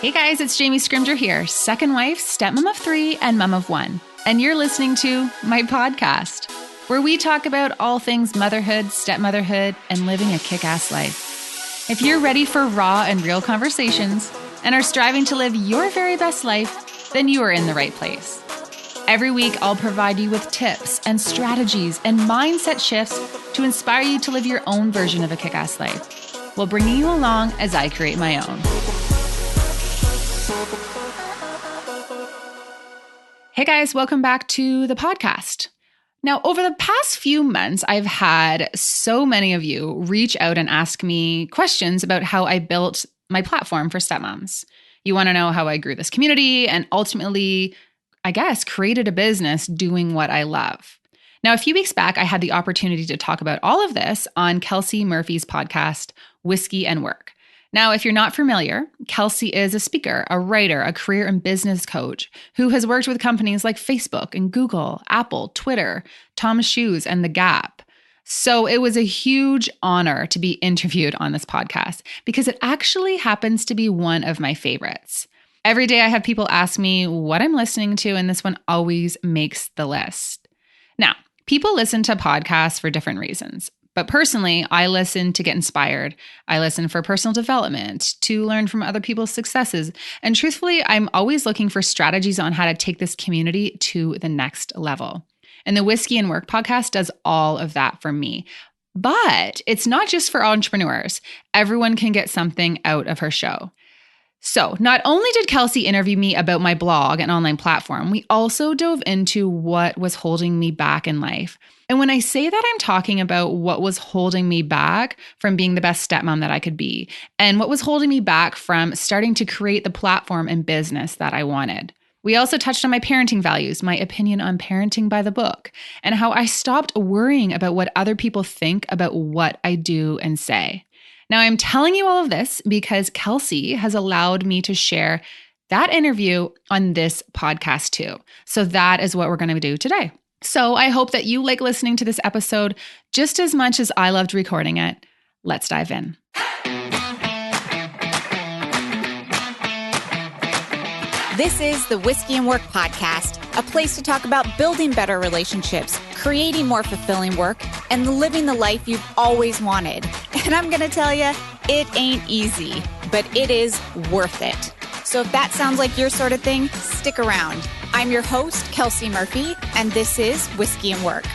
Hey guys, it's Jamie Scrimger here, second wife, stepmom of 3, and mom of 1. And you're listening to my podcast, where we talk about all things motherhood, stepmotherhood, and living a kick-ass life. If you're ready for raw and real conversations and are striving to live your very best life, then you are in the right place. Every week, I'll provide you with tips and strategies and mindset shifts to inspire you to live your own version of a kick-ass life, while bringing you along as I create my own. Hey guys, welcome back to the podcast. Now, over the past few months, I've had so many of you reach out and ask me questions about how I built my platform for stepmoms. You want to know how I grew this community and ultimately, I guess, created a business doing what I love. Now, a few weeks back, I had the opportunity to talk about all of this on Kelsey Murphy's podcast, Whiskey and Work. Now, if you're not familiar, Kelsey is a speaker, a writer, a career and business coach who has worked with companies like Facebook and Google, Apple, Twitter, Thomas Shoes, and The Gap. So it was a huge honor to be interviewed on this podcast because it actually happens to be one of my favorites. Every day I have people ask me what I'm listening to, and this one always makes the list. Now, people listen to podcasts for different reasons. But personally, I listen to get inspired. I listen for personal development, to learn from other people's successes. And truthfully, I'm always looking for strategies on how to take this community to the next level. And the Whiskey and Work podcast does all of that for me. But it's not just for entrepreneurs. Everyone can get something out of her show. So not only did Kelsey interview me about my blog and online platform, we also dove into what was holding me back in life. And when I say that, I'm talking about what was holding me back from being the best stepmom that I could be, and what was holding me back from starting to create the platform and business that I wanted. We also touched on my parenting values, my opinion on parenting by the book, and how I stopped worrying about what other people think about what I do and say. Now, I'm telling you all of this because Kelsey has allowed me to share that interview on this podcast too. So that is what we're going to do today. So I hope that you like listening to this episode just as much as I loved recording it. Let's dive in. This is the Whiskey and Work podcast, a place to talk about building better relationships, creating more fulfilling work, and living the life you've always wanted. And I'm going to tell you, it ain't easy, but it is worth it. So if that sounds like your sort of thing, stick around. I'm your host, Kelsey Murphy, and this is Whiskey and Work.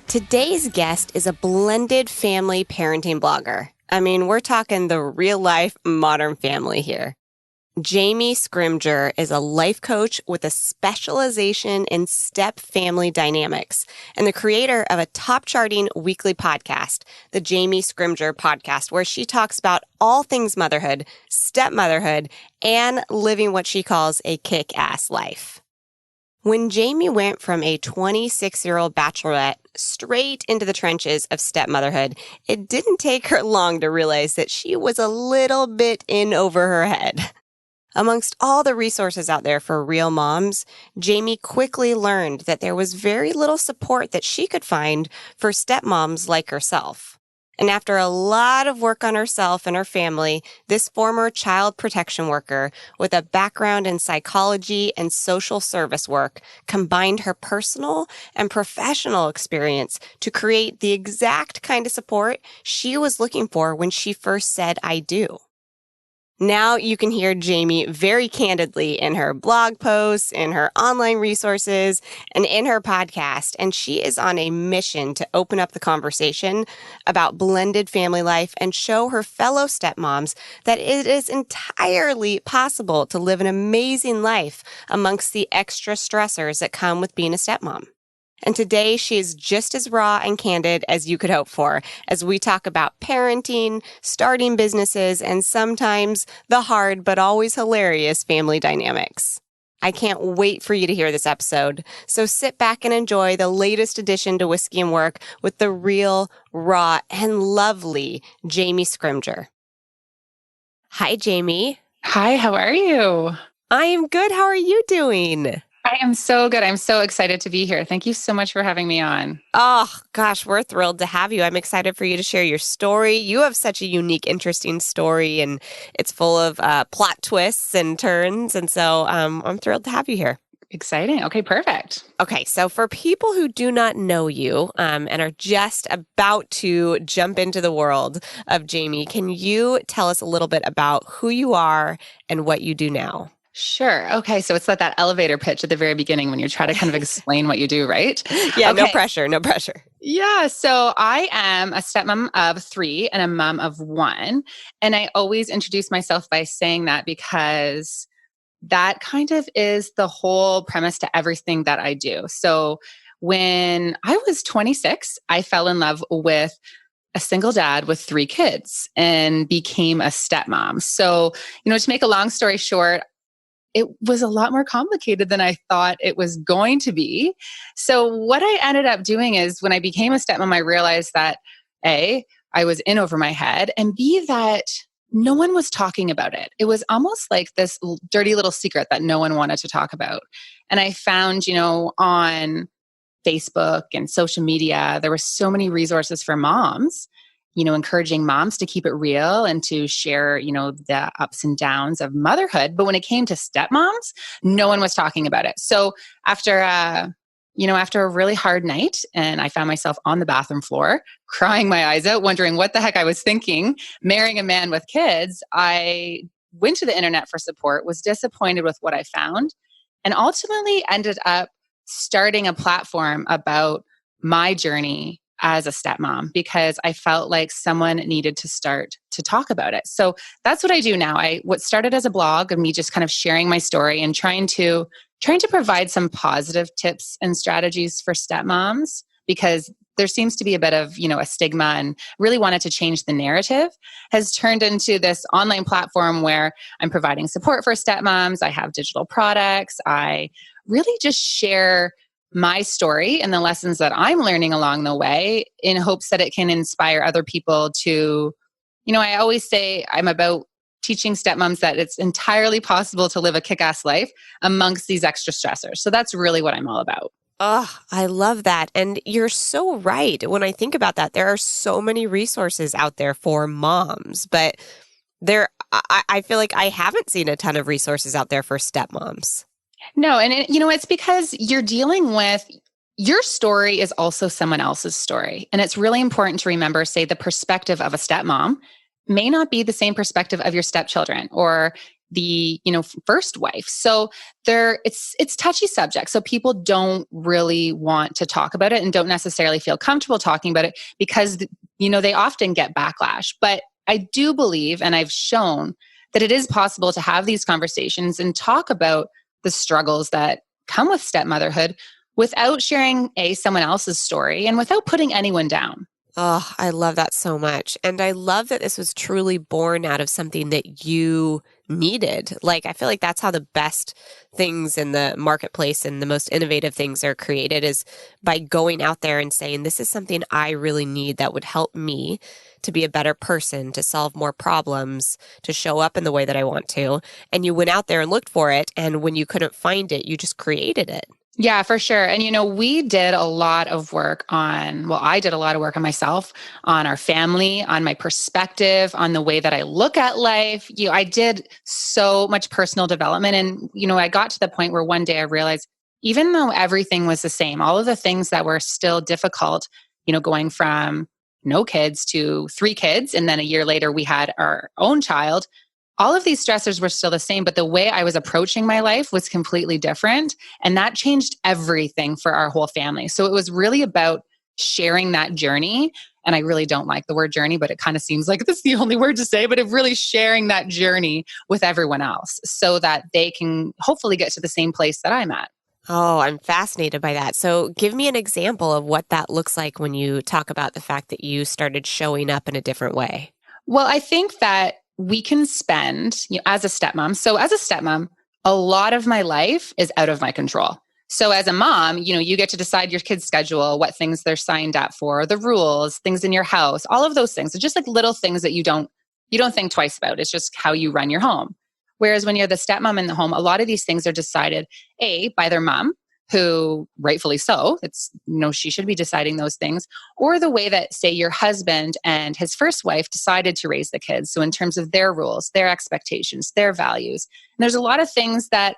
Today's guest is a blended family parenting blogger. I mean, we're talking the real life modern family here. Jamie Scrimger is a life coach with a specialization in step family dynamics and the creator of a top charting weekly podcast, the Jamie Scrimger podcast, where she talks about all things motherhood, stepmotherhood, and living what she calls a kick-ass life. When Jamie went from a 26-year-old bachelorette straight into the trenches of stepmotherhood, it didn't take her long to realize that she was a little bit in over her head. Amongst all the resources out there for real moms, Jamie quickly learned that there was very little support that she could find for stepmoms like herself. And after a lot of work on herself and her family, this former child protection worker with a background in psychology and social service work combined her personal and professional experience to create the exact kind of support she was looking for when she first said, "I do." Now you can hear Jamie very candidly in her blog posts, in her online resources, and in her podcast. And she is on a mission to open up the conversation about blended family life and show her fellow stepmoms that it is entirely possible to live an amazing life amongst the extra stressors that come with being a stepmom. And today she is just as raw and candid as you could hope for as we talk about parenting, starting businesses, and sometimes the hard but always hilarious family dynamics. I can't wait for you to hear this episode. So sit back and enjoy the latest addition to Whiskey and Work with the real, raw, and lovely Jamie Scrimger. Hi, Jamie. Hi, how are you? I am good. How are you doing? I am so good. I'm so excited to be here. Thank you so much for having me on. Oh, gosh, we're thrilled to have you. I'm excited for you to share your story. You have such a unique, interesting story, and it's full of plot twists and turns. And so I'm thrilled to have you here. Exciting. Okay, perfect. Okay, so for people who do not know you and are just about to jump into the world of Jamie, can you tell us a little bit about who you are and what you do now? Sure. Okay. So it's like that elevator pitch at the very beginning when you try to kind of explain what you do, right? Yeah, no Okay. pressure, no pressure. Yeah. So I am a stepmom of three and a mom of one. And I always introduce myself by saying that because that kind of is the whole premise to everything that I do. So when I was 26, I fell in love with a single dad with three kids and became a stepmom. So, to make a long story short, it was a lot more complicated than I thought it was going to be. So, what I ended up doing is when I became a stepmom, I realized that A, I was in over my head, and B, that no one was talking about it. It was almost like this dirty little secret that no one wanted to talk about. And I found, on Facebook and social media, there were so many resources for moms, encouraging moms to keep it real and to share, the ups and downs of motherhood. But when it came to stepmoms, no one was talking about it. So after, after a really hard night, and I found myself on the bathroom floor, crying my eyes out, wondering what the heck I was thinking, marrying a man with kids, I went to the internet for support, was disappointed with what I found, and ultimately ended up starting a platform about my journey as a stepmom because I felt like someone needed to start to talk about it. So that's what I do now. What started as a blog of me just kind of sharing my story and trying to provide some positive tips and strategies for stepmoms because there seems to be a bit of, a stigma, and really wanted to change the narrative, has turned into this online platform where I'm providing support for stepmoms. I have digital products. I really just share my story and the lessons that I'm learning along the way in hopes that it can inspire other people to, I always say I'm about teaching stepmoms that it's entirely possible to live a kick-ass life amongst these extra stressors. So that's really what I'm all about. Oh, I love that. And you're so right. When I think about that, there are so many resources out there for moms, but I feel like I haven't seen a ton of resources out there for stepmoms. No, and it's because you're dealing with your story is also someone else's story. And it's really important to remember, say, the perspective of a stepmom may not be the same perspective of your stepchildren or the, first wife. So it's touchy subject. So people don't really want to talk about it and don't necessarily feel comfortable talking about it because, they often get backlash. But I do believe, and I've shown that it is possible to have these conversations and talk about the struggles that come with stepmotherhood without sharing someone else's story and without putting anyone down. Oh, I love that so much. And I love that this was truly born out of something that you needed. Like, I feel like that's how the best things in the marketplace and the most innovative things are created is by going out there and saying, this is something I really need that would help me to be a better person, to solve more problems, to show up in the way that I want to. And you went out there and looked for it. And when you couldn't find it, you just created it. Yeah, for sure. And, we did a lot of work I did a lot of work on myself, on our family, on my perspective, on the way that I look at life. I did so much personal development. And, I got to the point where one day I realized, even though everything was the same, all of the things that were still difficult, going from no kids to three kids. And then a year later, we had our own child. All of these stressors were still the same, but the way I was approaching my life was completely different. And that changed everything for our whole family. So it was really about sharing that journey. And I really don't like the word journey, but it kind of seems like that's the only word to say, but of really sharing that journey with everyone else so that they can hopefully get to the same place that I'm at. Oh, I'm fascinated by that. So give me an example of what that looks like when you talk about the fact that you started showing up in a different way. Well, I think that we can spend, as a stepmom. So as a stepmom, a lot of my life is out of my control. So as a mom, you get to decide your kids' schedule, what things they're signed up for, the rules, things in your house, all of those things. It's just like little things that you don't think twice about. It's just how you run your home. Whereas when you're the stepmom in the home, a lot of these things are decided, A, by their mom, who rightfully so, it's, she should be deciding those things, or the way that, say, your husband and his first wife decided to raise the kids. So in terms of their rules, their expectations, their values. And there's a lot of things that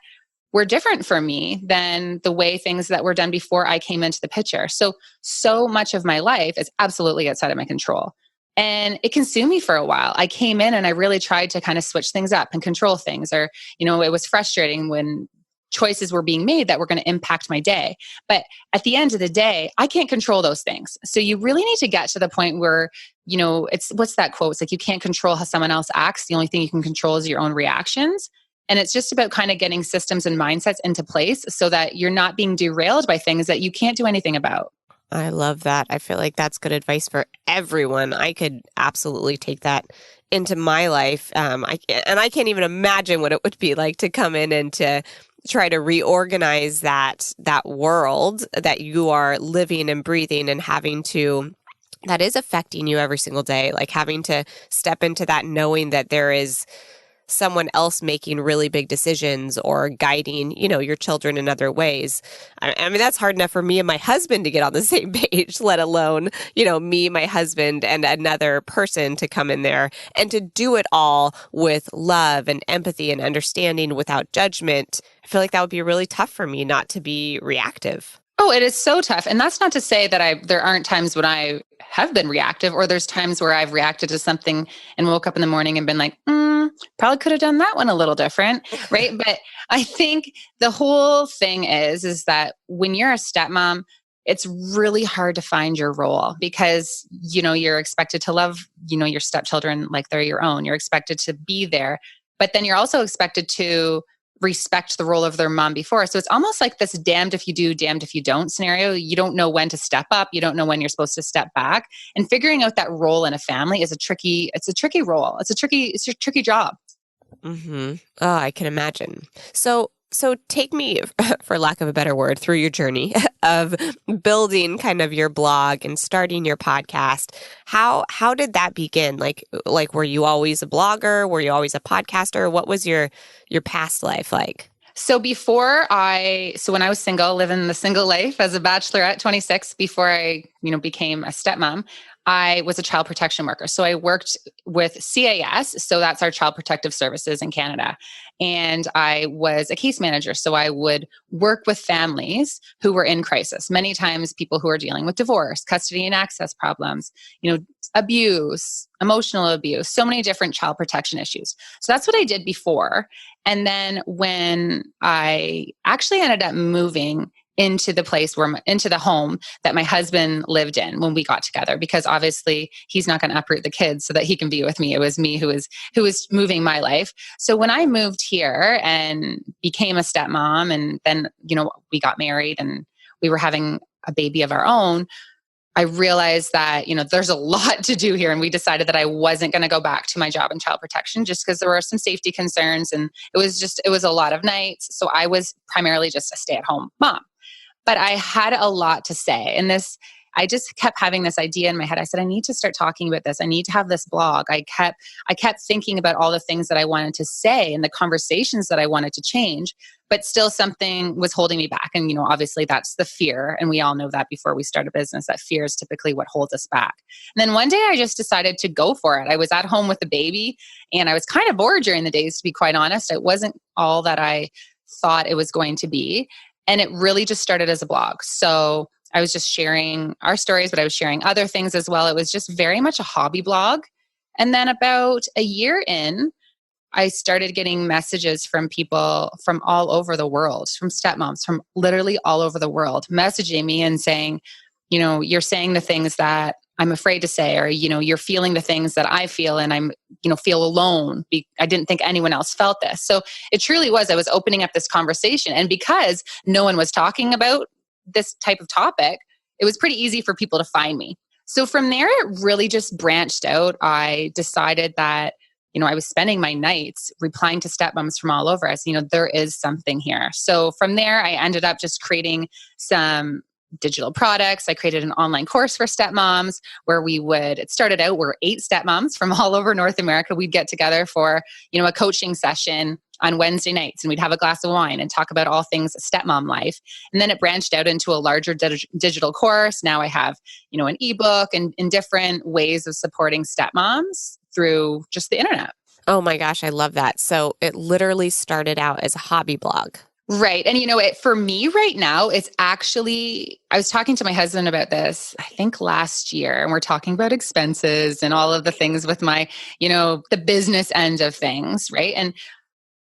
were different for me than the way things that were done before I came into the picture. So much of my life is absolutely outside of my control. And it consumed me for a while. I came in and I really tried to kind of switch things up and control things. Or, it was frustrating when choices were being made that were going to impact my day. But at the end of the day, I can't control those things. So you really need to get to the point where, what's that quote? It's like, you can't control how someone else acts. The only thing you can control is your own reactions. And it's just about kind of getting systems and mindsets into place so that you're not being derailed by things that you can't do anything about. I love that. I feel like that's good advice for everyone. I could absolutely take that into my life. I can't even imagine what it would be like to come in and to try to reorganize that world that you are living and breathing and that is affecting you every single day. Like having to step into that knowing that there is someone else making really big decisions or guiding, your children in other ways. I mean, that's hard enough for me and my husband to get on the same page, let alone, me, my husband, and another person to come in there and to do it all with love and empathy and understanding without judgment. I feel like that would be really tough for me not to be reactive. Oh, it is so tough. And that's not to say that there aren't times when I have been reactive, or there's times where I've reacted to something and woke up in the morning and been like, probably could have done that one a little different, right? But I think the whole thing is that when you're a stepmom, it's really hard to find your role because, you're expected to love, your stepchildren like they're your own. You're expected to be there, but then you're also expected to respect the role of their mom before. So it's almost like this damned if you do, damned if you don't scenario. You don't know when to step up. You don't know when you're supposed to step back. And figuring out that role in a family is a tricky role. It's a tricky job. Mm-hmm. Oh, I can imagine. So take me, for lack of a better word, through your journey of building kind of your blog and starting your podcast. How did that begin? Like were you always a blogger? Were you always a podcaster? What was your past life like? So when I was single, living the single life as a bachelor at 26, before I, became a stepmom, I was a child protection worker. So I worked with CAS. So that's our child protective services in Canada. And I was a case manager. So I would work with families who were in crisis. Many times people who are dealing with divorce, custody and access problems, abuse, emotional abuse, so many different child protection issues. So that's what I did before. And then when I actually ended up moving into the home that my husband lived in when we got together, because obviously he's not going to uproot the kids so that he can be with me. It was me who was moving my life. So when I moved here and became a stepmom, and then, we got married and we were having a baby of our own, I realized that, there's a lot to do here. And we decided that I wasn't going to go back to my job in child protection just because there were some safety concerns. And it was a lot of nights. So I was primarily just a stay-at-home mom. But I had a lot to say. And I just kept having this idea in my head. I said, I need to start talking about this. I need to have this blog. I kept thinking about all the things that I wanted to say and the conversations that I wanted to change, but still something was holding me back. And, obviously that's the fear. And we all know that before we start a business, that fear is typically what holds us back. And then one day I just decided to go for it. I was at home with the baby and I was kind of bored during the days, to be quite honest. It wasn't all that I thought it was going to be. And it really just started as a blog. So I was just sharing our stories, but I was sharing other things as well. It was just very much a hobby blog. And then about a year in, I started getting messages from people from all over the world, from stepmoms, from literally all over the world, messaging me and saying, you're saying the things that I'm afraid to say, or, you're feeling the things that I feel and I'm, feel alone. I didn't think anyone else felt this. So it truly was, I was opening up this conversation. And because no one was talking about this type of topic, it was pretty easy for people to find me. So from there, it really just branched out. I decided that, I was spending my nights replying to stepmoms from all over us. There is something here. So from there, I ended up just creating some digital products. I created an online course for stepmoms where it started out, we're 8 stepmoms from all over North America. We'd get together for, a coaching session on Wednesday nights, and we'd have a glass of wine and talk about all things stepmom life. And then it branched out into a larger digital course. Now I have, an ebook and different ways of supporting stepmoms through just the internet. Oh my gosh, I love that. So it literally started out as a hobby blog. Right. And for me right now, it's actually, I was talking to my husband about this, I think last year, and we're talking about expenses and all of the things with my, the business end of things. Right. And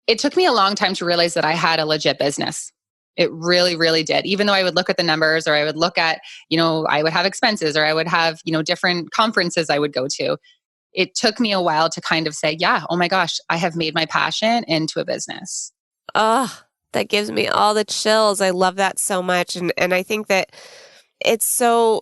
it took me a long time to realize that I had a legit business. It really, really did. Even though I would look at the numbers, or I would look at, I would have expenses, or I would have, different conferences I would go to. It took me a while to kind of say, yeah, oh my gosh, I have made my passion into a business. Oh, that gives me all the chills. I love that so much. And I think that it's so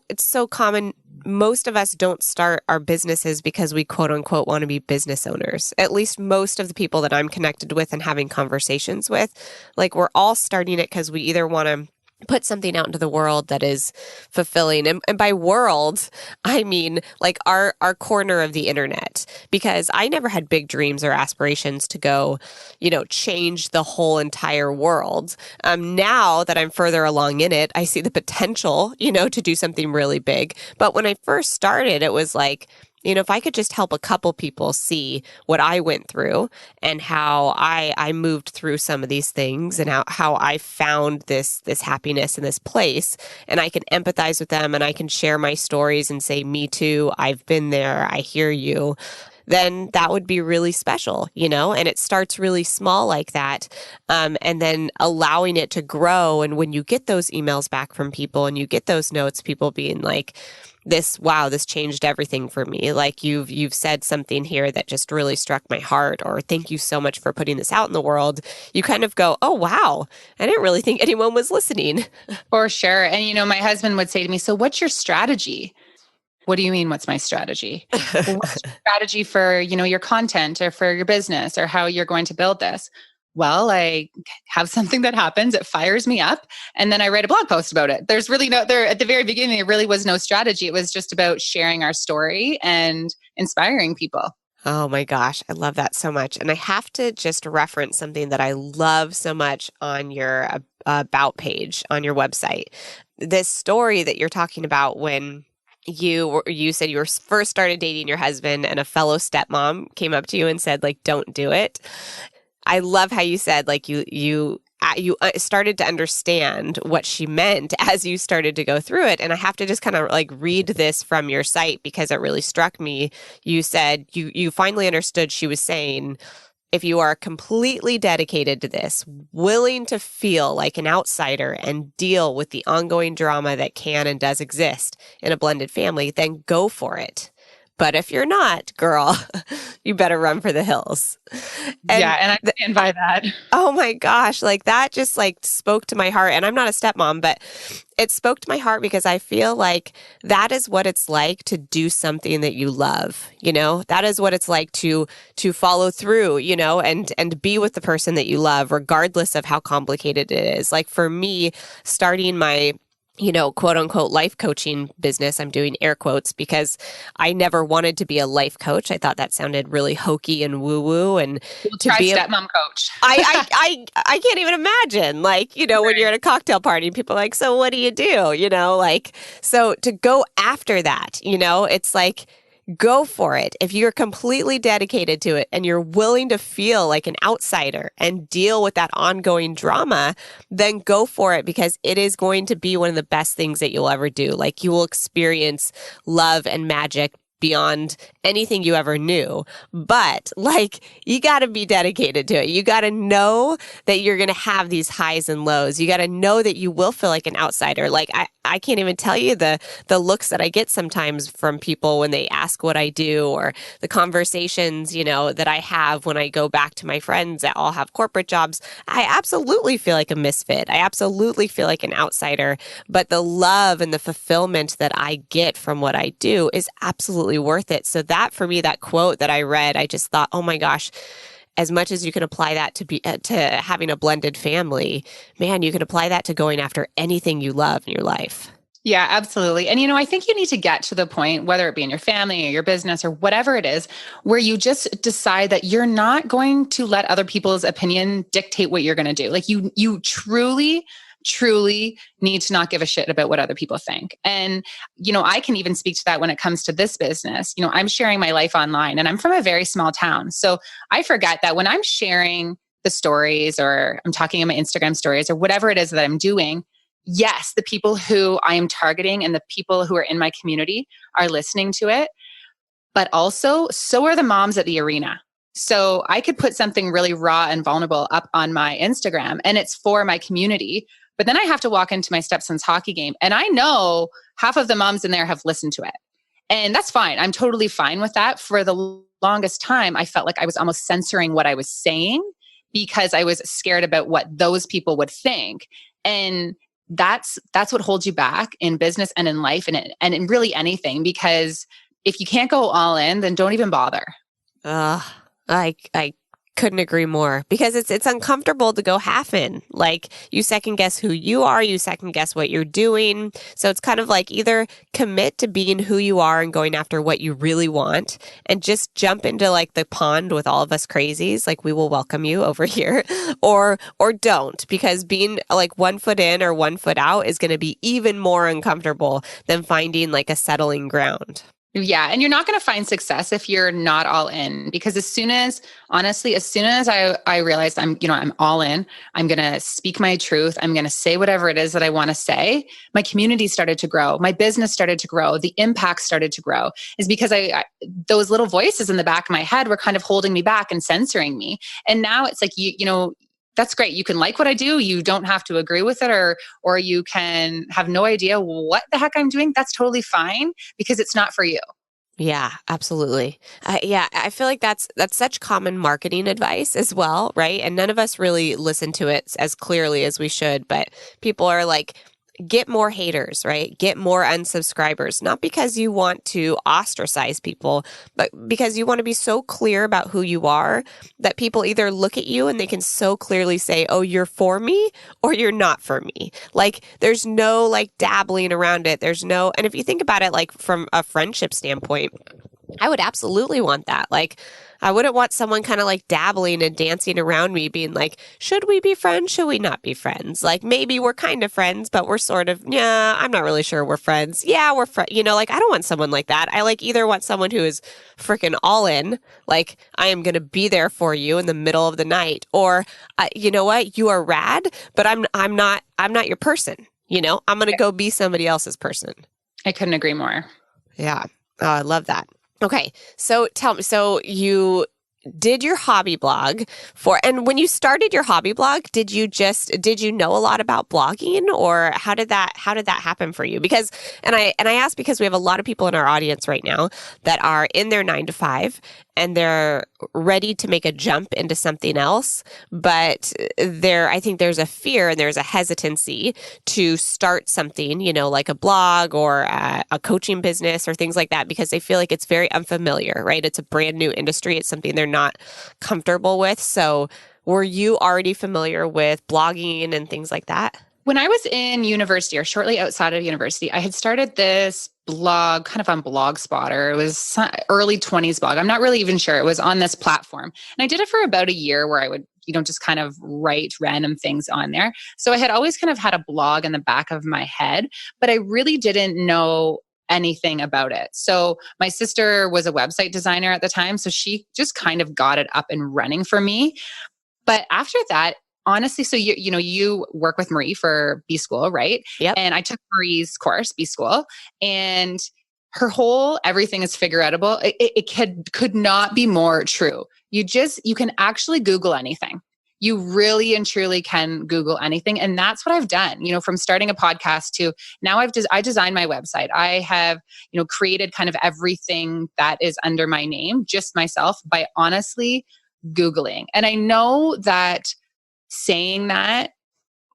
common. Most of us don't start our businesses because we quote unquote want to be business owners. At least most of the people that I'm connected with and having conversations with, like we're all starting it because we either want to put something out into the world that is fulfilling. And by world, I mean like our corner of the internet, because I never had big dreams or aspirations to go, change the whole entire world. Now that I'm further along in it, I see the potential, to do something really big. But when I first started, it was like, if I could just help a couple people see what I went through and how I moved through some of these things and how I found this happiness in this place, and I can empathize with them and I can share my stories and say, me too, I've been there, I hear you, then that would be really special, and it starts really small like that. And then allowing it to grow. And when you get those emails back from people and you get those notes, people being like, this changed everything for me. Like you've said something here that just really struck my heart, or thank you so much for putting this out in the world. You kind of go, oh, wow, I didn't really think anyone was listening. For sure. And, my husband would say to me, so what's your strategy? What do you mean, what's my strategy? Well, what's your strategy for, your content or for your business or how you're going to build this? Well, I have something that happens, it fires me up, and then I write a blog post about it. There's really at the very beginning, there really was no strategy. It was just about sharing our story and inspiring people. Oh my gosh, I love that so much. And I have to just reference something that I love so much on your about page on your website. This story that you're talking about when you said you were first started dating your husband and a fellow stepmom came up to you and said, like, don't do it. I love how you said, like, you started to understand what she meant as you started to go through it. And I have to just kind of like read this from your site because it really struck me. You said you finally understood she was saying, if you are completely dedicated to this, willing to feel like an outsider and deal with the ongoing drama that can and does exist in a blended family, then go for it. But if you're not, girl, you better run for the hills. And I stand by that. Oh my gosh, like that just like spoke to my heart. And I'm not a stepmom, but it spoke to my heart because I feel like that is what it's like to do something that you love, that is what it's like to follow through, and be with the person that you love, regardless of how complicated it is. Like for me, starting my quote unquote life coaching business. I'm doing air quotes because I never wanted to be a life coach. I thought that sounded really hokey and woo woo. And we'll to be a stepmom coach. I can't even imagine, like, right. When you're at a cocktail party, people are like, so what do you do? So to go after that, it's like, go for it. If you're completely dedicated to it and you're willing to feel like an outsider and deal with that ongoing drama, then go for it because it is going to be one of the best things that you'll ever do. Like you will experience love and magic beyond anything you ever knew. But like, you got to be dedicated to it. You got to know that you're going to have these highs and lows. You got to know that you will feel like an outsider. Like I can't even tell you the looks that I get sometimes from people when they ask what I do, or the conversations, that I have when I go back to my friends that all have corporate jobs. I absolutely feel like a misfit. I absolutely feel like an outsider, but the love and the fulfillment that I get from what I do is absolutely worth it. So that for me, that quote that I read, I just thought, oh my gosh, as much as you can apply that to having a blended family, man, you can apply that to going after anything you love in your life. Yeah, absolutely. And, I think you need to get to the point, whether it be in your family or your business or whatever it is, where you just decide that you're not going to let other people's opinion dictate what you're going to do. Like you truly, truly need to not give a shit about what other people think. And, I can even speak to that when it comes to this business. I'm sharing my life online and I'm from a very small town. So I forget that when I'm sharing the stories or I'm talking in my Instagram stories or whatever it is that I'm doing, yes, the people who I am targeting and the people who are in my community are listening to it, but also so are the moms at the arena. So I could put something really raw and vulnerable up on my Instagram and it's for my community. But then I have to walk into my stepson's hockey game and I know half of the moms in there have listened to it. And that's fine. I'm totally fine with that. For the longest time, I felt like I was almost censoring what I was saying because I was scared about what those people would think. And that's what holds you back in business and in life and in really anything, because if you can't go all in, then don't even bother. I couldn't agree more, because it's uncomfortable to go half in. Like, you second guess who you are, you second guess what you're doing. So it's kind of like either commit to being who you are and going after what you really want and just jump into like the pond with all of us crazies, like we will welcome you over here, or don't, because being like 1 foot in or 1 foot out is going to be even more uncomfortable than finding like a settling ground. Yeah. And you're not going to find success if you're not all in, because honestly, as soon as I realized I'm all in, I'm going to speak my truth. I'm going to say whatever it is that I want to say. My community started to grow. My business started to grow. The impact started to grow, is because those little voices in the back of my head were kind of holding me back and censoring me. And now it's like, that's great. You can like what I do. You don't have to agree with it, or you can have no idea what the heck I'm doing. That's totally fine, because it's not for you. Yeah, absolutely. Yeah, I feel like that's such common marketing advice as well, right? And none of us really listen to it as clearly as we should, but people are like, get more haters, right? Get more unsubscribers, not because you want to ostracize people, but because you want to be so clear about who you are that people either look at you and they can so clearly say, oh, you're for me or you're not for me. Like, there's no like dabbling around it. And if you think about it, like from a friendship standpoint, I would absolutely want that. Like, I wouldn't want someone kind of like dabbling and dancing around me being like, should we be friends? Should we not be friends? Like, maybe we're kind of friends, but we're sort of, yeah, I'm not really sure we're friends. Yeah, we're friends. Like, I don't want someone like that. I like either want someone who is freaking all in, like, I am going to be there for you in the middle of the night, or, you know what? You are rad, but I'm not your person. I'm going to go be somebody else's person. I couldn't agree more. Yeah. Oh, I love that. Okay. So tell me, so you did your hobby blog and when you started your hobby blog, did you know a lot about blogging, or how did that happen for you? Because, and I ask because we have a lot of people in our audience right now that are in their 9 to 5 and they're ready to make a jump into something else, but I think there's a fear and there's a hesitancy to start something, like a blog or a coaching business or things like that, because they feel like it's very unfamiliar, right? It's a brand new industry. It's something they're not comfortable with. So were you already familiar with blogging and things like that? When I was in university, or shortly outside of university, I had started this blog kind of on Blogspot. It was early 20s blog. I'm not really even sure. It was on this platform. And I did it for about a year, where I would, just kind of write random things on there. So I had always kind of had a blog in the back of my head, but I really didn't know anything about it. So my sister was a website designer at the time. So she just kind of got it up and running for me. But after that, honestly, so you work with Marie for B School, right? Yep. And I took Marie's course, B School, and her whole everything is figure outable. It could not be more true. You can actually Google anything. You really and truly can Google anything. And that's what I've done, from starting a podcast to now I designed my website. I have, created kind of everything that is under my name, just myself, by honestly Googling. And I know that saying that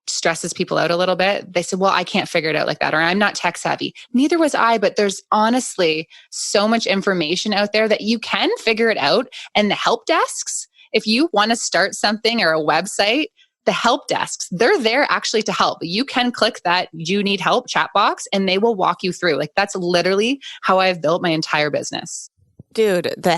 stresses people out a little bit. They said, well, I can't figure it out like that, or I'm not tech savvy. Neither was I, but there's honestly so much information out there that you can figure it out. And the help desks, if you want to start something or a website, the help desks, they're there actually to help. You can click that "you need help" chat box and they will walk you through. Like that's literally how I've built my entire business. Dude, the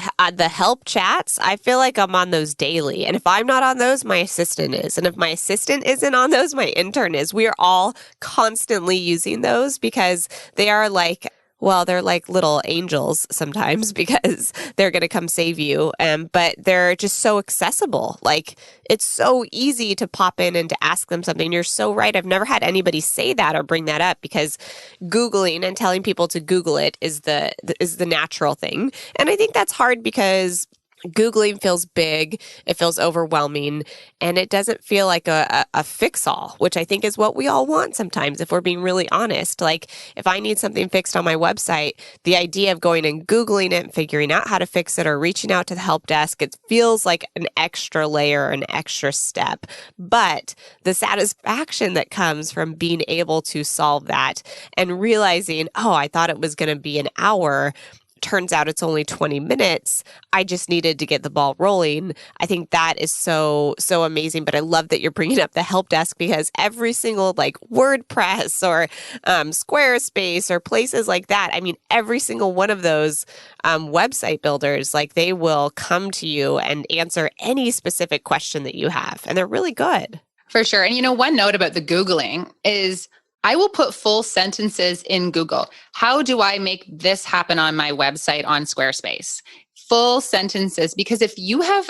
help chats, I feel like I'm on those daily. And if I'm not on those, my assistant is. And if my assistant isn't on those, my intern is. We are all constantly using those because they are like, well, they're like little angels sometimes because they're going to come save you. But they're just so accessible. Like it's so easy to pop in and to ask them something. You're so right. I've never had anybody say that or bring that up because Googling and telling people to Google it is the natural thing. And I think that's hard because Googling feels big, it feels overwhelming, and it doesn't feel like a fix-all, which I think is what we all want sometimes, if we're being really honest. Like, if I need something fixed on my website, the idea of going and Googling it and figuring out how to fix it or reaching out to the help desk, it feels like an extra layer, an extra step. But the satisfaction that comes from being able to solve that and realizing, oh, I thought it was going to be an hour, turns out it's only 20 minutes. I just needed to get the ball rolling. I think that is so amazing. But I love that you're bringing up the help desk because every single like WordPress or Squarespace or places like that, I mean, every single one of those website builders, like they will come to you and answer any specific question that you have. And they're really good. For sure. And one note about the Googling is I will put full sentences in Google. How do I make this happen on my website on Squarespace? Full sentences, because if you have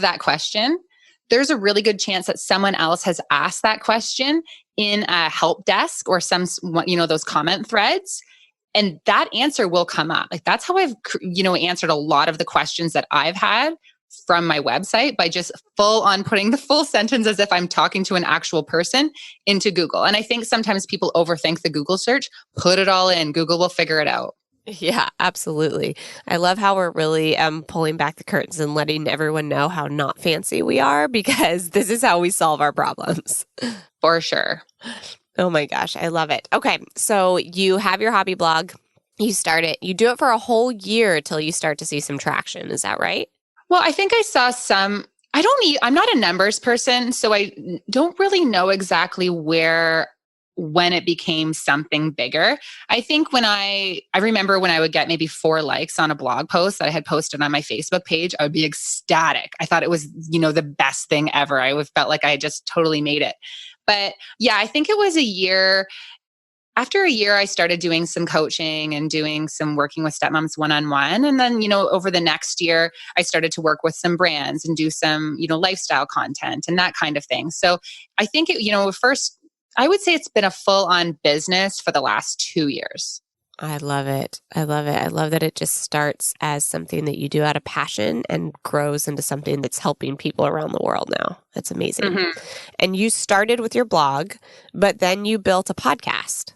that question, there's a really good chance that someone else has asked that question in a help desk or some, those comment threads, and that answer will come up. Like that's how I've, answered a lot of the questions that I've had from my website by just full on putting the full sentence as if I'm talking to an actual person into Google. And I think sometimes people overthink the Google search. Put it all in. Google will figure it out. Yeah, absolutely. I love how we're really pulling back the curtains and letting everyone know how not fancy we are because this is how we solve our problems. For sure. Oh my gosh, I love it. Okay, so you have your hobby blog. You start it. You do it for a whole year till you start to see some traction. Is that right? Well, I think I saw some, I'm not a numbers person, so I don't really know exactly when it became something bigger. I think I remember when I would get maybe 4 likes on a blog post that I had posted on my Facebook page, I would be ecstatic. I thought it was, the best thing ever. I felt like I had just totally made it. But yeah, I think it was a year. After a year, I started doing some coaching and doing some working with stepmoms one-on-one. And then, over the next year, I started to work with some brands and do some, lifestyle content and that kind of thing. So I think first, I would say it's been a full-on business for the last 2 years. I love it. I love it. I love that it just starts as something that you do out of passion and grows into something that's helping people around the world now. That's amazing. Mm-hmm. And you started with your blog, but then you built a podcast.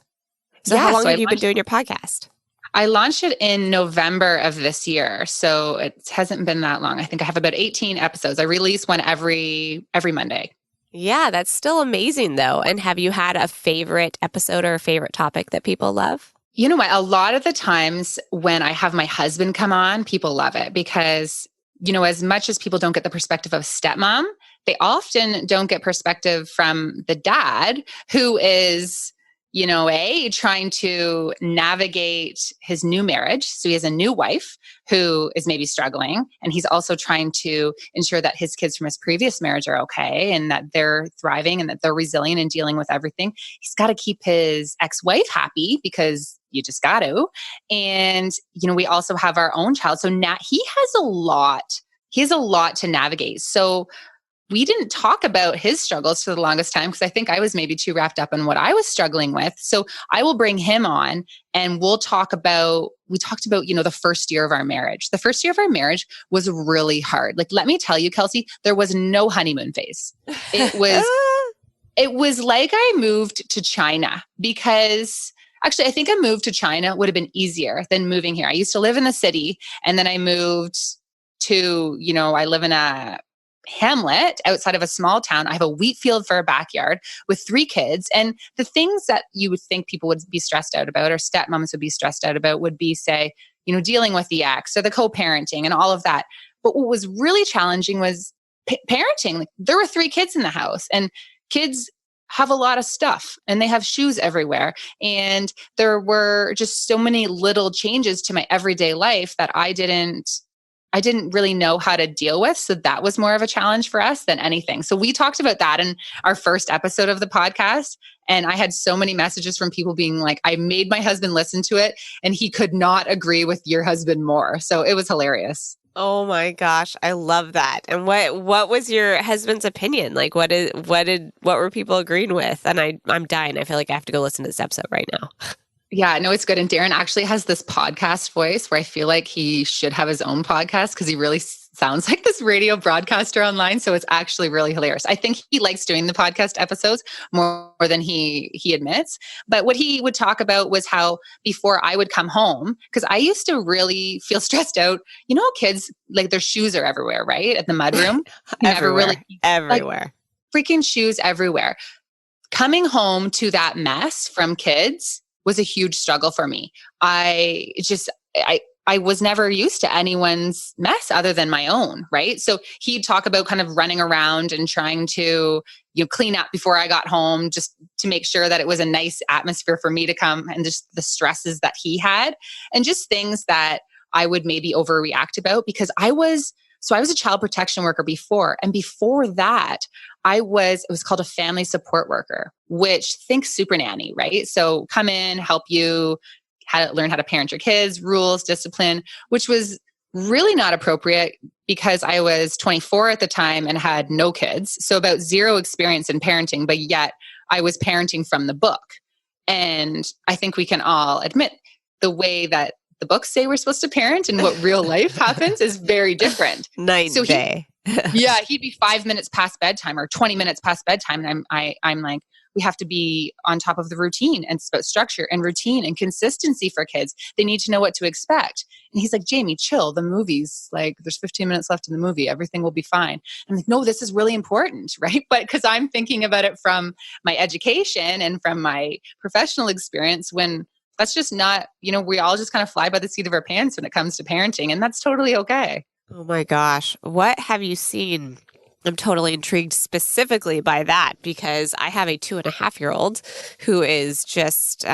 So how long have you been doing your podcast? I launched it in November of this year. So it hasn't been that long. I think I have about 18 episodes. I release one every Monday. Yeah, that's still amazing though. And have you had a favorite episode or a favorite topic that people love? You know what? A lot of the times when I have my husband come on, people love it because, as much as people don't get the perspective of stepmom, they often don't get perspective from the dad who is trying to navigate his new marriage. So he has a new wife who is maybe struggling, and he's also trying to ensure that his kids from his previous marriage are okay and that they're thriving and that they're resilient and dealing with everything. He's got to keep his ex-wife happy because you just got to. And, we also have our own child. So now he has a lot to navigate. So we didn't talk about his struggles for the longest time because I think I was maybe too wrapped up in what I was struggling with. So I will bring him on and we talked about, the first year of our marriage. The first year of our marriage was really hard. Like, let me tell you, Kelsey, there was no honeymoon phase. It was like I moved to China because actually I think a move to China would have been easier than moving here. I used to live in the city and then I moved to, I live in a hamlet outside of a small town. I have a wheat field for a backyard with 3 kids. And the things that you would think people would be stressed out about or stepmoms would be stressed out about would be, say, dealing with the ex or the co-parenting and all of that. But what was really challenging was parenting. Like, there were 3 kids in the house, and kids have a lot of stuff and they have shoes everywhere. And there were just so many little changes to my everyday life that I didn't really know how to deal with. So that was more of a challenge for us than anything. So we talked about that in our first episode of the podcast. And I had so many messages from people being like, I made my husband listen to it and he could not agree with your husband more. So it was hilarious. Oh my gosh, I love that. And what was your husband's opinion? Like what were people agreeing with? And I'm dying. I feel like I have to go listen to this episode right now. Yeah, no, it's good. And Darren actually has this podcast voice where I feel like he should have his own podcast because he really sounds like this radio broadcaster online. So it's actually really hilarious. I think he likes doing the podcast episodes more than he admits. But what he would talk about was how before I would come home, because I used to really feel stressed out. You know, kids, like their shoes are everywhere, right? At the mudroom. Everywhere. Freaking shoes everywhere. Coming home to that mess from kids was a huge struggle for me. I was never used to anyone's mess other than my own, right? So he'd talk about kind of running around and trying to, clean up before I got home just to make sure that it was a nice atmosphere for me to come, and just the stresses that he had and just things that I would maybe overreact about because I was a child protection worker before. And before that, it was called a family support worker, which think super nanny, right? So come in, help you learn how to parent your kids, rules, discipline, which was really not appropriate because I was 24 at the time and had no kids. So about zero experience in parenting, but yet I was parenting from the book. And I think we can all admit the way that the books say we're supposed to parent and what real life happens is very different. Night and day. Yeah, he'd be 5 minutes past bedtime or 20 minutes past bedtime. And I'm like, we have to be on top of the routine, and it's about structure and routine and consistency for kids. They need to know what to expect. And he's like, Jamie, chill. The movie's like, there's 15 minutes left in the movie. Everything will be fine. I'm like, no, this is really important, right? But because I'm thinking about it from my education and from my professional experience, when that's just not, we all just kind of fly by the seat of our pants when it comes to parenting, and that's totally okay. Oh my gosh. What have you seen? I'm totally intrigued specifically by that because I have a 2.5-year-old who is just,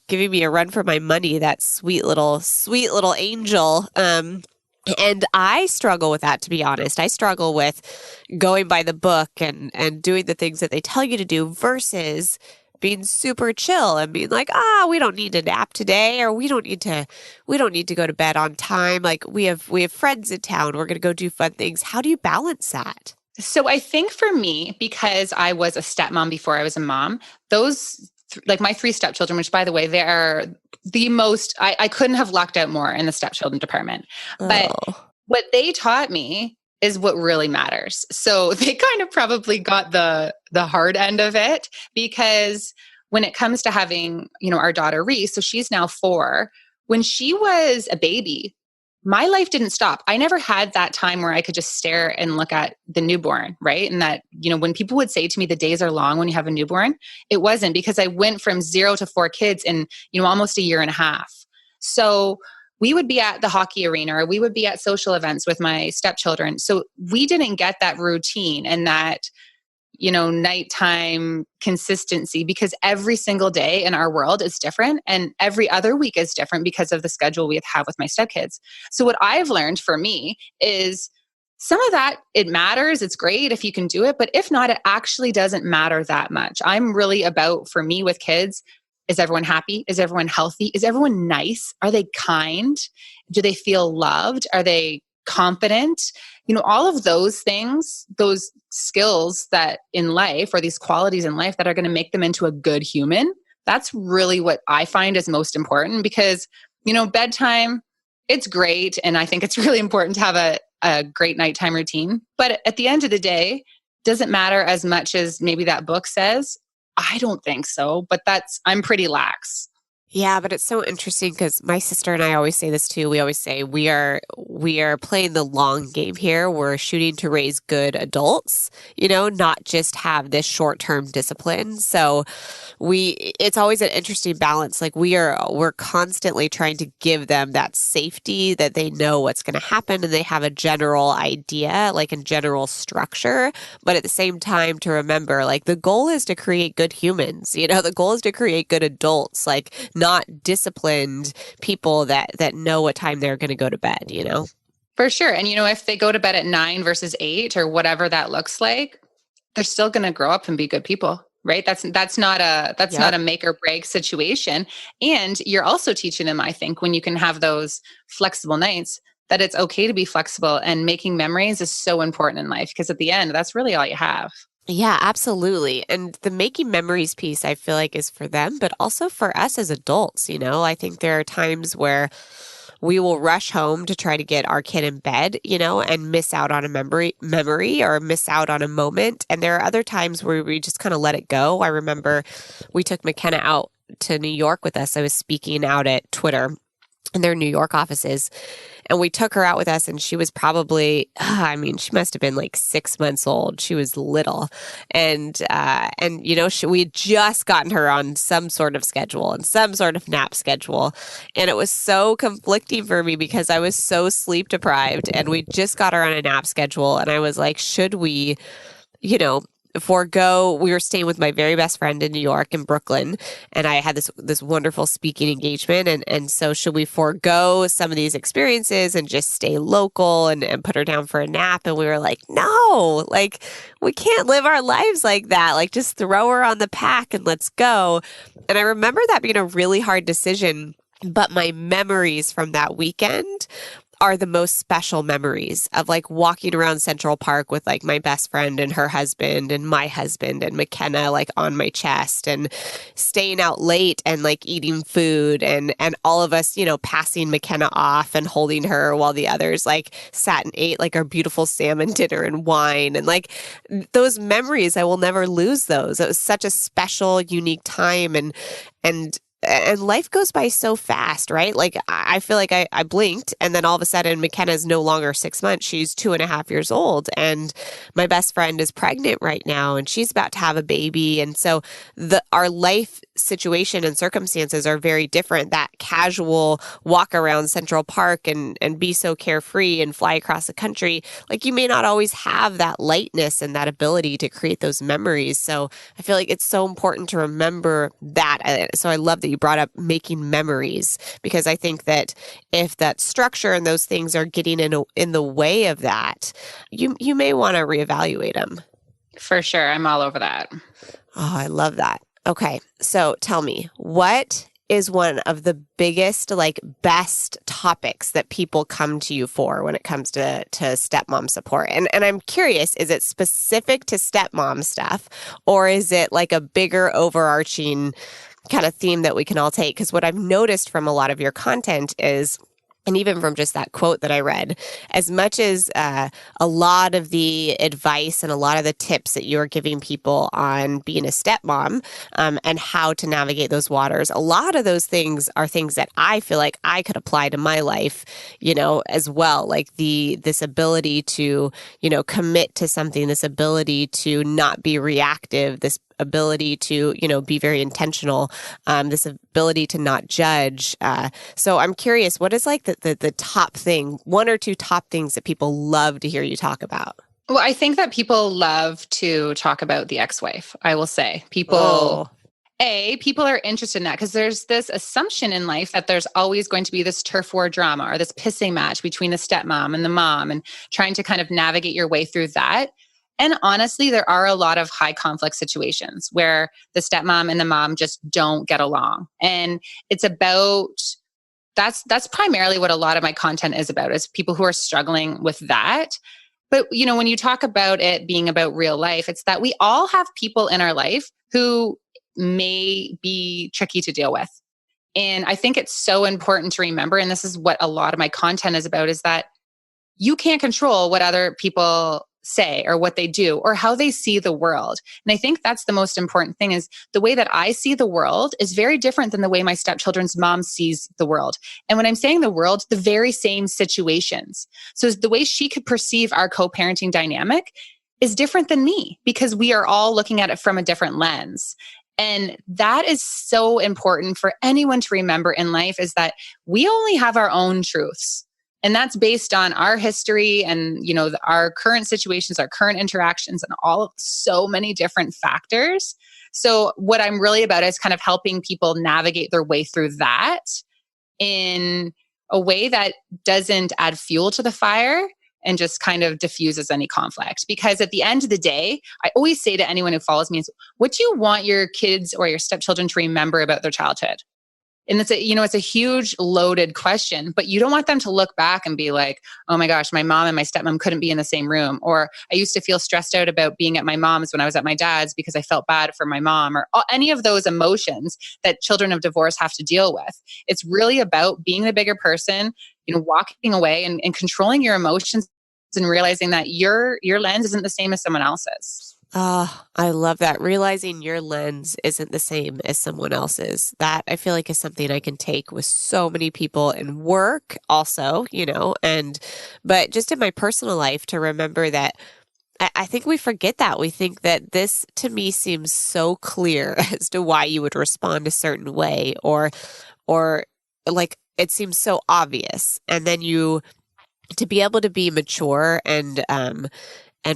giving me a run for my money. That sweet little angel. And I struggle with that, to be honest. I struggle with going by the book and doing the things that they tell you to do versus being super chill and being like, we don't need to nap today, or we don't need to go to bed on time. Like we have friends in town. We're going to go do fun things. How do you balance that? So I think for me, because I was a stepmom before I was a mom, those like my 3 stepchildren, which by the way, they are the most, I couldn't have lucked out more in the stepchildren department. But what they taught me is what really matters. So they kind of probably got the hard end of it, because when it comes to having, our daughter Reese, so she's now 4, when she was a baby, my life didn't stop. I never had that time where I could just stare and look at the newborn, right? And that, when people would say to me, the days are long when you have a newborn, it wasn't, because I went from 0 to 4 kids in, almost a year and a half. So we would be at the hockey arena, or we would be at social events with my stepchildren. So we didn't get that routine and that, nighttime consistency, because every single day in our world is different, and every other week is different because of the schedule we have with my stepkids. So what I've learned for me is some of that, it matters. It's great if you can do it, but if not, it actually doesn't matter that much. I'm really about, for me with kids, is everyone happy? Is everyone healthy? Is everyone nice? Are they kind? Do they feel loved? Are they confident? All of those things, those skills that in life, or these qualities in life that are going to make them into a good human. That's really what I find is most important, because, bedtime, it's great. And I think it's really important to have a great nighttime routine. But at the end of the day, doesn't matter as much as maybe that book says. I don't think so, but I'm pretty lax. Yeah, but it's so interesting because my sister and I always say this too. We always say we are playing the long game here. We're shooting to raise good adults, not just have this short-term discipline. So it's always an interesting balance. Like we're constantly trying to give them that safety that they know what's going to happen and they have a general idea, like a general structure. But at the same time, to remember, like the goal is to create good humans. The goal is to create good adults, like not disciplined people that know what time they're going to go to bed. For sure. And if they go to bed at 9 versus 8 or whatever that looks like, they're still going to grow up and be good people. Right. That's not Yep. a make or break situation. And you're also teaching them, I think, when you can have those flexible nights, that it's okay to be flexible, and making memories is so important in life, because at the end, that's really all you have. Yeah, absolutely. And the making memories piece, I feel like, is for them, but also for us as adults. I think there are times where we will rush home to try to get our kid in bed, and miss out on a memory or miss out on a moment. And there are other times where we just kind of let it go. I remember we took McKenna out to New York with us. I was speaking out at Twitter in their New York offices. And we took her out with us, and she was probably, she must have been like 6 months old. She was little. And we had just gotten her on some sort of schedule and some sort of nap schedule. And it was so conflicting for me because I was so sleep deprived, and we just got her on a nap schedule. And I was like, should we, forego? We were staying with my very best friend in New York, in Brooklyn, and I had this wonderful speaking engagement, and so should we forego some of these experiences and just stay local and put her down for a nap? And we were like, no, like we can't live our lives like that. Like just throw her on the pack and let's go. And I remember that being a really hard decision, but my memories from that weekend are the most special memories of like walking around Central Park with like my best friend and her husband and my husband and McKenna like on my chest, and staying out late and like eating food, and all of us, passing McKenna off and holding her while the others like sat and ate like our beautiful salmon dinner and wine. And like those memories, I will never lose those. It was such a special, unique time, and life goes by so fast, right? Like I feel like I blinked, and then all of a sudden McKenna's no longer 6 months. She's 2.5 years old, and my best friend is pregnant right now, and she's about to have a baby. And so our life situation and circumstances are very different. That casual walk around Central Park and be so carefree and fly across the country, like you may not always have that lightness and that ability to create those memories. So I feel like it's so important to remember that. So I love that you brought up making memories, because I think that if that structure and those things are getting in the way of that, you may want to reevaluate them. For sure. I'm all over that. Oh, I love that. Okay. So tell me, what is one of the biggest, like best topics that people come to you for when it comes to stepmom support? And I'm curious, is it specific to stepmom stuff, or is it like a bigger overarching kind of theme that we can all take? Because what I've noticed from a lot of your content is, and even from just that quote that I read, as much as a lot of the advice and a lot of the tips that you're giving people on being a stepmom, and how to navigate those waters, a lot of those things are things that I feel like I could apply to my life, as well. Like this ability to, commit to something, this ability to not be reactive, this ability to, be very intentional, this ability to not judge. So I'm curious, what is like the top thing, one or two top things that people love to hear you talk about? Well, I think that people love to talk about the ex-wife. I will say Oh, people are interested in that because there's this assumption in life that there's always going to be this turf war drama or this pissing match between the stepmom and the mom, and trying to kind of navigate your way through that. And honestly, there are a lot of high conflict situations where the stepmom and the mom just don't get along. And it's about that's primarily what a lot of my content is about, is people who are struggling with that. But when you talk about it being about real life, it's that we all have people in our life who may be tricky to deal with. And I think it's so important to remember, and this is what a lot of my content is about, is that you can't control what other people say or what they do or how they see the world. And I think that's the most important thing is the way that I see the world is very different than the way my stepchildren's mom sees the world. And when I'm saying the world, the very same situations. So the way she could perceive our co-parenting dynamic is different than me because we are all looking at it from a different lens. And that is so important for anyone to remember in life is that we only have our own truths. And that's based on our history and, our current situations, our current interactions, and all of so many different factors. So what I'm really about is kind of helping people navigate their way through that in a way that doesn't add fuel to the fire and just kind of diffuses any conflict. Because at the end of the day, I always say to anyone who follows me, what do you want your kids or your stepchildren to remember about their childhood? And it's a huge loaded question, but you don't want them to look back and be like, oh my gosh, my mom and my stepmom couldn't be in the same room. Or I used to feel stressed out about being at my mom's when I was at my dad's because I felt bad for my mom or any of those emotions that children of divorce have to deal with. It's really about being the bigger person, walking away and controlling your emotions and realizing that your lens isn't the same as someone else's. Oh, I love that. Realizing your lens isn't the same as someone else's. That I feel like is something I can take with so many people in work also, but just in my personal life to remember that I think we forget that. We think that this to me seems so clear as to why you would respond a certain way or like it seems so obvious. And then to be able to be mature and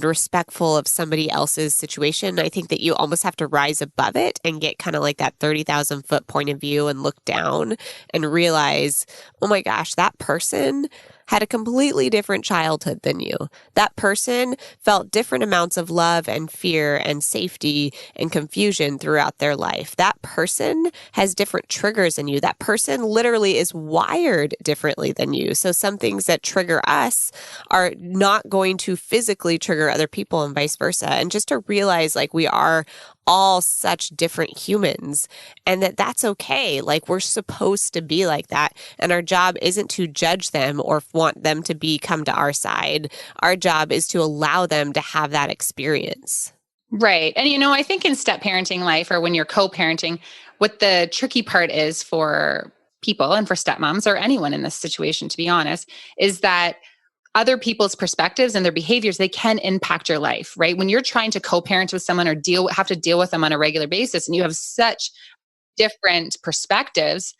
respectful of somebody else's situation, I think that you almost have to rise above it and get kind of like that 30,000 foot point of view and look down and realize, oh my gosh, that person had a completely different childhood than you. That person felt different amounts of love and fear and safety and confusion throughout their life. That person has different triggers than you. That person literally is wired differently than you. So some things that trigger us are not going to physically trigger other people and vice versa. And just to realize like we are all such different humans and that's okay. Like we're supposed to be like that. And our job isn't to judge them or want them to come to our side. Our job is to allow them to have that experience. Right. And, I think in step parenting life or when you're co-parenting, what the tricky part is for people and for stepmoms or anyone in this situation, to be honest, is that other people's perspectives and their behaviors, they can impact your life, right? When you're trying to co-parent with someone or have to deal with them on a regular basis and you have such different perspectives,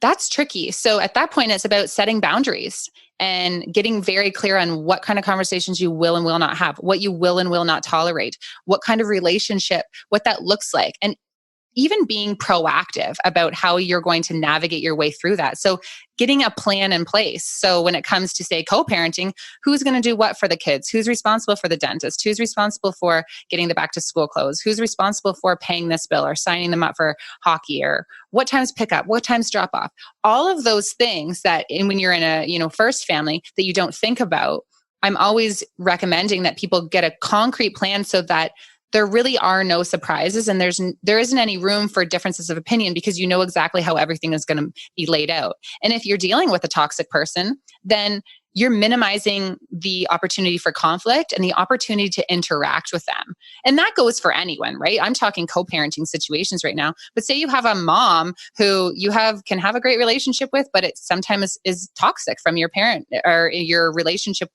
that's tricky. So at that point, it's about setting boundaries and getting very clear on what kind of conversations you will and will not have, what you will and will not tolerate, what kind of relationship, what that looks like. And even being proactive about how you're going to navigate your way through that. So getting a plan in place. So when it comes to, say, co-parenting, who's going to do what for the kids? Who's responsible for the dentist? Who's responsible for getting the back to school clothes? Who's responsible for paying this bill or signing them up for hockey? Or what times pick up? What times drop off? All of those things that when you're in a first family that you don't think about, I'm always recommending that people get a concrete plan so that there really are no surprises and there isn't any room for differences of opinion because you know exactly how everything is going to be laid out. And if you're dealing with a toxic person, then you're minimizing the opportunity for conflict and the opportunity to interact with them. And that goes for anyone, right? I'm talking co-parenting situations right now, but say you have a mom who can have a great relationship with, but it sometimes is toxic from your parent or your relationship,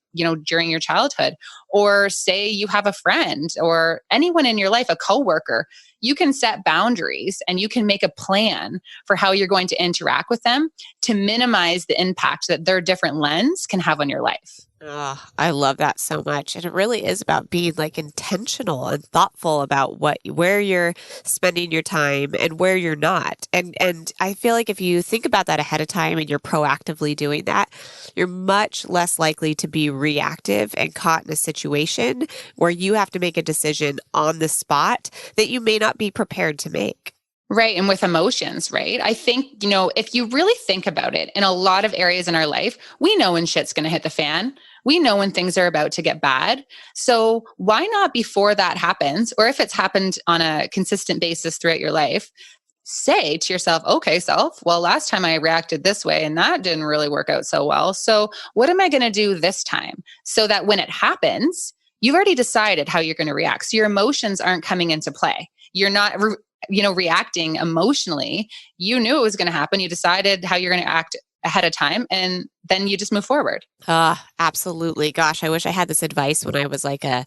during your childhood. Or say you have a friend or anyone in your life, a coworker, you can set boundaries and you can make a plan for how you're going to interact with them to minimize the impact that their different lens can have on your life. Oh, I love that so much. And it really is about being like intentional and thoughtful about where you're spending your time and where you're not. And I feel like if you think about that ahead of time and you're proactively doing that, you're much less likely to be reactive and caught in a situation where you have to make a decision on the spot that you may not be prepared to make. Right. And with emotions, right? I think, if you really think about it, in a lot of areas in our life, we know when shit's going to hit the fan. We know when things are about to get bad. So why not before that happens, or if it's happened on a consistent basis throughout your life, say to yourself, okay, well, last time I reacted this way and that didn't really work out so well. So what am I going to do this time? So that when it happens, you've already decided how you're going to react. So your emotions aren't coming into play. You're not, reacting emotionally. You knew it was going to happen. You decided how you're going to act ahead of time, and then you just move forward. Absolutely. Gosh, I wish I had this advice when I was like a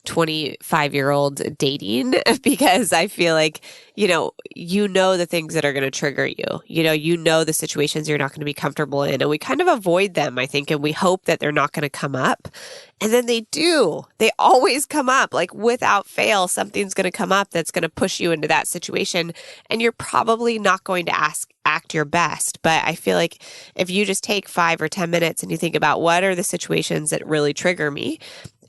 25-year-old dating, because I feel like, you know the things that are going to trigger you, the situations you're not going to be comfortable in, and we kind of avoid them, I think, and we hope that they're not going to come up. And then they do. They always come up. Like without fail, something's going to come up that's going to push you into that situation, and you're probably not going to act your best. But I feel like if you just take 5 or 10 minutes and you think about what are the situations that really trigger me,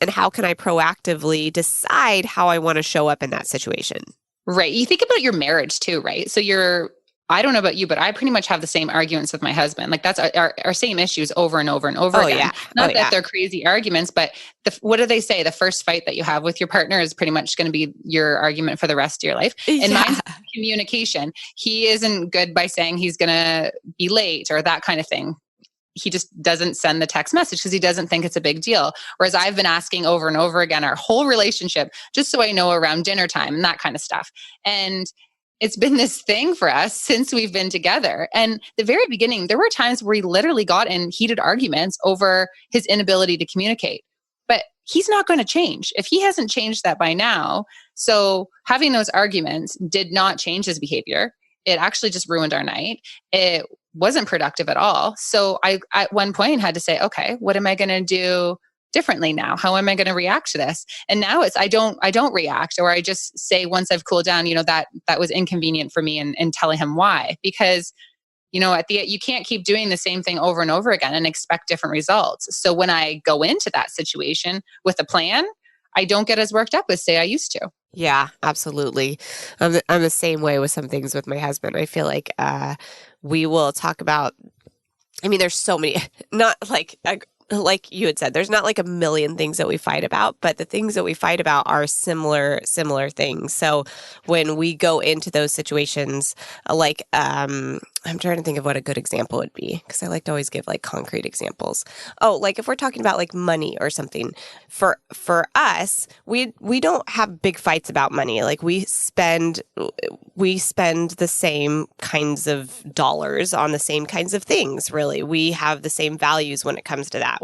and how can I proactively decide how I want to show up in that situation? Right. You think about your marriage too, right? So I don't know about you, but I pretty much have the same arguments with my husband. Like that's our same issues over and over and over again. Yeah. Not that they're crazy arguments, but what do they say? The first fight that you have with your partner is pretty much going to be your argument for the rest of your life. And mine's communication. He isn't good by saying he's going to be late or that kind of thing. He just doesn't send the text message because he doesn't think it's a big deal. Whereas I've been asking over and over again our whole relationship, just so I know around dinner time and that kind of stuff. And it's been this thing for us since we've been together. And the very beginning, there were times where we literally got in heated arguments over his inability to communicate. But he's not going to change if he hasn't changed that by now. So having those arguments did not change his behavior. It actually just ruined our night. It wasn't productive at all. So I, at one point, had to say, okay, what am I going to do differently now? How am I going to react to this? And now it's I don't react, or I just say once I've cooled down, that was inconvenient for me, and telling him why. Because you can't keep doing the same thing over and over again and expect different results. So when I go into that situation with a plan, I don't get as worked up as say I used to. Yeah, absolutely. I'm the same way with some things with my husband. I feel like we will talk about, there's so many, not like you had said, there's not like a million things that we fight about, but the things that we fight about are similar things. So when we go into those situations, I'm trying to think of what a good example would be, because I like to always give like concrete examples. Oh, like if we're talking about like money or something, for us, we don't have big fights about money. Like we spend the same kinds of dollars on the same kinds of things. Really, we have the same values when it comes to that.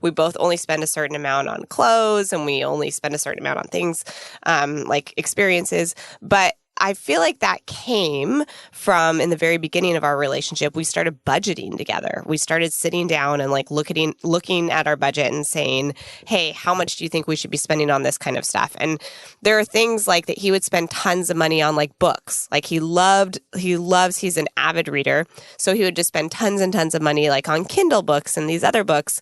We both only spend a certain amount on clothes, and we only spend a certain amount on things, like experiences. But I feel like that came from, in the very beginning of our relationship, we started budgeting together. We started sitting down and like looking at our budget and saying, hey, how much do you think we should be spending on this kind of stuff? And there are things like that he would spend tons of money on, like books. Like he's an avid reader. So he would just spend tons and tons of money like on Kindle books and these other books.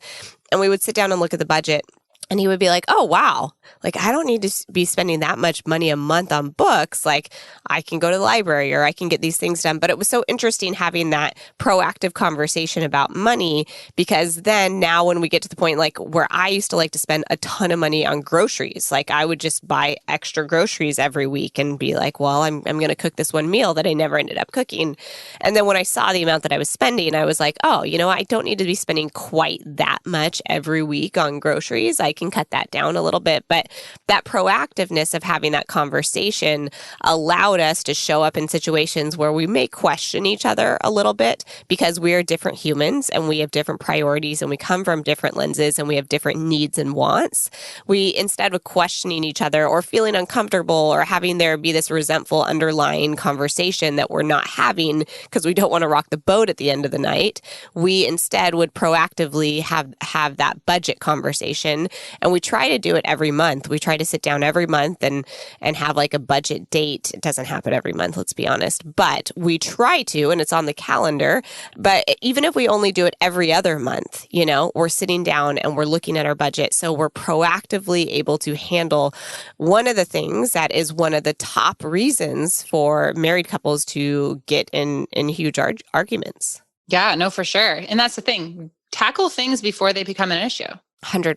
And we would sit down and look at the budget. And he would be like, oh, wow, like I don't need to be spending that much money a month on books. Like I can go to the library, or I can get these things done. But it was so interesting having that proactive conversation about money, because then now when we get to the point like where I used to like to spend a ton of money on groceries, like I would just buy extra groceries every week and be like, well, I'm going to cook this one meal that I never ended up cooking. And then when I saw the amount that I was spending, I was like, oh, I don't need to be spending quite that much every week on groceries. I can cut that down a little bit. But that proactiveness of having that conversation allowed us to show up in situations where we may question each other a little bit, because we are different humans and we have different priorities and we come from different lenses and we have different needs and wants. We, instead of questioning each other or feeling uncomfortable or having there be this resentful underlying conversation that we're not having because we don't want to rock the boat at the end of the night, we instead would proactively have that budget conversation. And we try to do it every month. We try to sit down every month and have like a budget date. It doesn't happen every month, let's be honest, but we try to, and it's on the calendar. But even if we only do it every other month, we're sitting down and we're looking at our budget. So we're proactively able to handle one of the things that is one of the top reasons for married couples to get in huge arguments. Yeah, no, for sure. And that's the thing. Tackle things before they become an issue. 100%.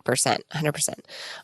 100%.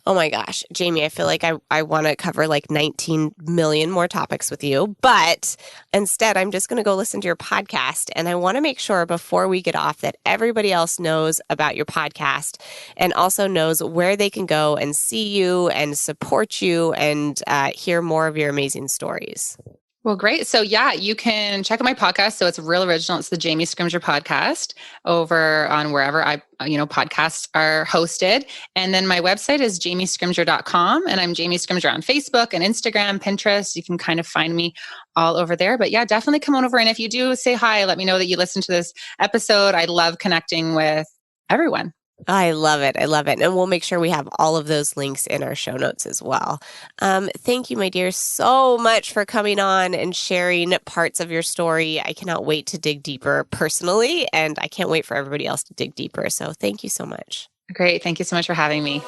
Oh my gosh. Jamie, I feel like I want to cover like 19 million more topics with you, but instead I'm just going to go listen to your podcast. And I want to make sure before we get off that everybody else knows about your podcast and also knows where they can go and see you and support you and hear more of your amazing stories. Well, great. So yeah, you can check out my podcast. So it's real original. It's the Jamie Scrimger podcast over on wherever podcasts are hosted. And then my website is jamiescrimger.com, and I'm Jamie Scrimger on Facebook and Instagram, Pinterest. You can kind of find me all over there. But yeah, definitely come on over. And if you do, say hi, let me know that you listened to this episode. I love connecting with everyone. I love it. I love it. And we'll make sure we have all of those links in our show notes as well. Thank you, my dear, so much for coming on and sharing parts of your story. I cannot wait to dig deeper personally, and I can't wait for everybody else to dig deeper. So thank you so much. Great. Thank you so much for having me.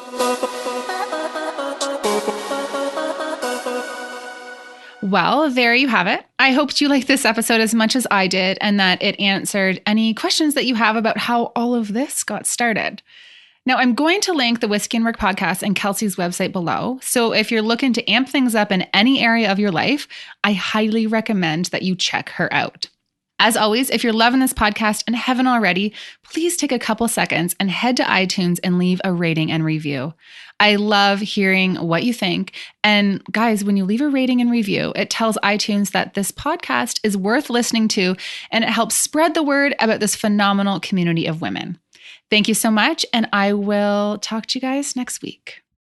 Well, there you have it. I hoped you liked this episode as much as I did and that it answered any questions that you have about how all of this got started. Now, I'm going to link the Whiskey and Work podcast and Kelsey's website below. So if you're looking to amp things up in any area of your life, I highly recommend that you check her out. As always, if you're loving this podcast and haven't already, please take a couple seconds and head to iTunes and leave a rating and review. I love hearing what you think. And guys, when you leave a rating and review, it tells iTunes that this podcast is worth listening to, and it helps spread the word about this phenomenal community of women. Thank you so much, and I will talk to you guys next week.